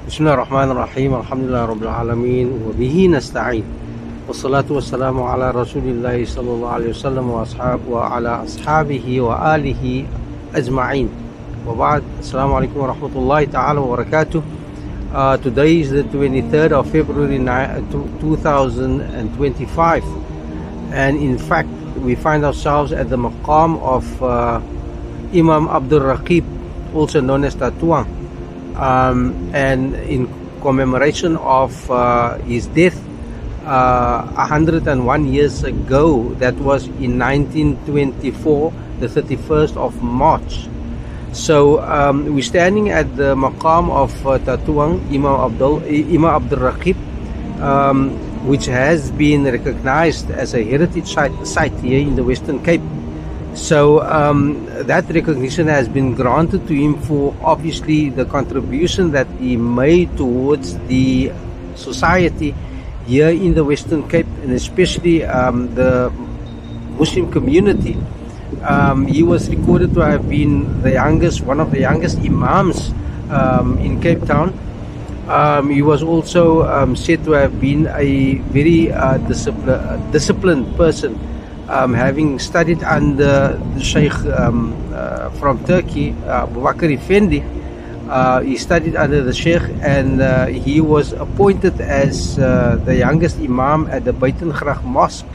Bismillahirrahmanirrahim. Alhamdulillah rabbil alamin wa bihi nasta'in. Wassalatu wassalamu ala Rasulillah sallallahu alaihi wasallam wa ala ashabihi wa alihi ajma'in. Wa ba'd. Assalamu alaikum wa rahmatullahi ta'ala wa barakatuh. Today is the 23rd of February 2025, and in fact we find ourselves at the maqam of Imam Abdul Raqib, also known as Tatuang. And in commemoration of his death 101 years ago, that was in 1924, the 31st of March. So we're standing at the maqam of Tatuang, Imam Abdul Raqib, which has been recognized as a heritage site here in the Western Cape. So that recognition has been granted to him for obviously the contribution that he made towards the society here in the Western Cape, and especially the Muslim community. He was recorded to have been one of the youngest imams in Cape Town. He was also said to have been a very disciplined person, having studied under the Sheikh from Turkey, Abu Bakr Effendi. He studied under the Sheikh, and he was appointed as the youngest Imam at the Buitengracht Mosque.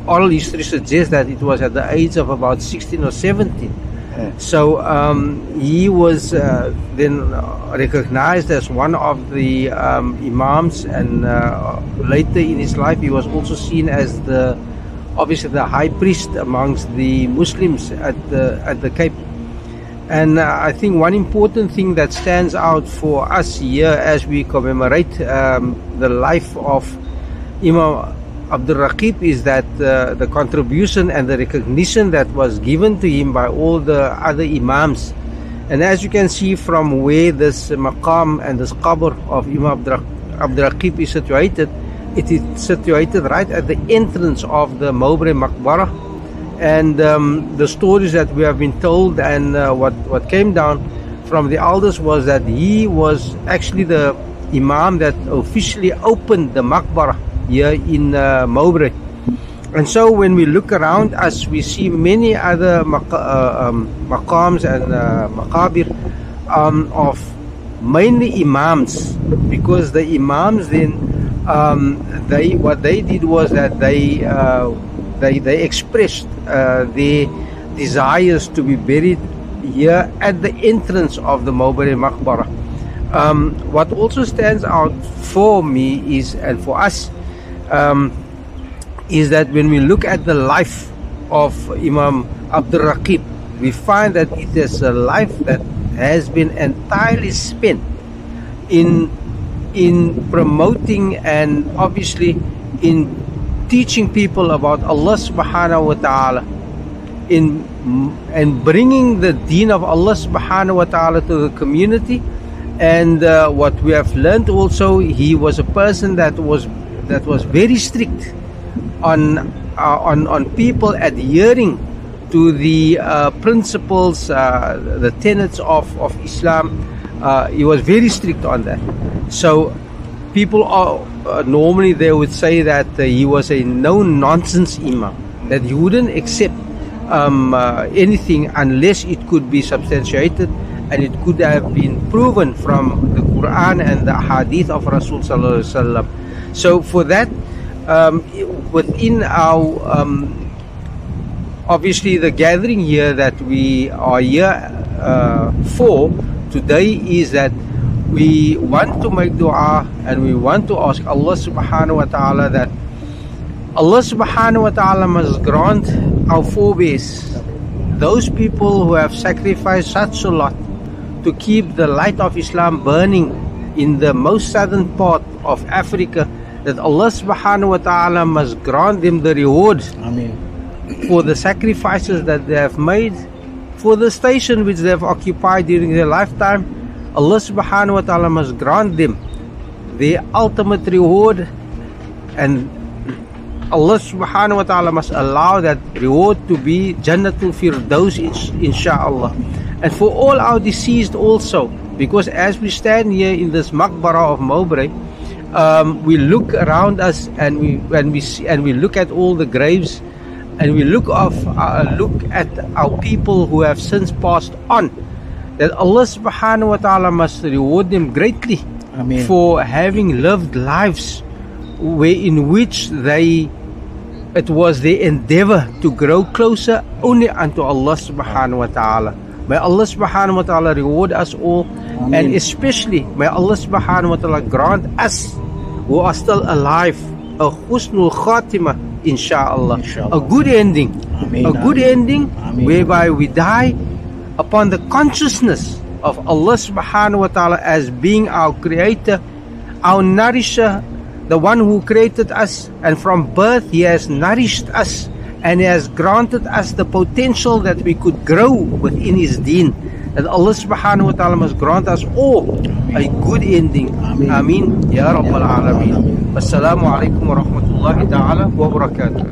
Oral history suggests that it was at the age of about 16 or 17. So he was then recognized as one of the imams, and later in his life he was also seen as obviously the high priest amongst the Muslims at the Cape. And I think one important thing that stands out for us here as we commemorate the life of Imam Abdul Raqib is that the contribution and the recognition that was given to him by all the other imams. And as you can see from where this maqam and this qabr of Imam Abdul Raqib is situated, it is situated right at the entrance of the Mowbray Maqbarah. And the stories that we have been told, and what came down from the elders, was that he was actually the imam that officially opened the Maqbarah here in Mowbray. And so when we look around us, we see many other maqams and maqabir of mainly imams, because the imams then what they did was that they expressed their desires to be buried here at the entrance of the Mowbray Maqbarah. What also stands out for me is, and for us, is that when we look at the life of Imam Abdul Raqib, we find that it is a life that has been entirely spent in promoting and obviously in teaching people about Allah subhanahu wa ta'ala, and bringing the deen of Allah subhanahu wa ta'ala to the community. And what we have learned also, he was a person that was very strict on people adhering to the principles, the tenets of Islam. He was very strict on that. So people normally they would say that he was a no-nonsense imam, that he wouldn't accept anything unless it could be substantiated and it could have been proven from the Quran and the hadith of Rasul sallallahu alaihi wasallam. So for that, within our obviously the gathering here that we are here for today, is that we want to make dua and we want to ask Allah subhanahu wa ta'ala that Allah subhanahu wa ta'ala must grant our forebears, those people who have sacrificed such a lot to keep the light of Islam burning in the most southern part of Africa, that Allah subhanahu wa ta'ala must grant them the reward Ameen. for the sacrifices that they have made, for the station which they have occupied during their lifetime. Allah subhanahu wa ta'ala must grant them their ultimate reward, and Allah subhanahu wa ta'ala must allow that reward to be Jannatul Firdaus, insha'Allah. And for all our deceased also, Because as we stand here in this Maqbara of Mowbray, we look around us and we look at all the graves, and we look at our people who have since passed on, that Allah subhanahu wa ta'ala must reward them greatly Ameen. for having lived lives in which it was their endeavor to grow closer only unto Allah subhanahu wa ta'ala. May Allah subhanahu wa ta'ala reward us all. Ameen. And especially may Allah subhanahu wa ta'ala grant us who are still alive a husnul khatimah, inshallah, Inshallah. a good ending, Ameen. a good Ameen. ending Ameen. whereby we die upon the consciousness of Allah subhanahu wa ta'ala as being our creator, our nourisher, the one who created us, and from birth He has nourished us and He has granted us the potential that we could grow within His deen. That Allah subhanahu wa ta'ala must grant us all a good ending. Ameen. Ameen. Ya Rabbal Alameen. Wassalamu alaikum wa rahmatullahi ta'ala wa barakatuh.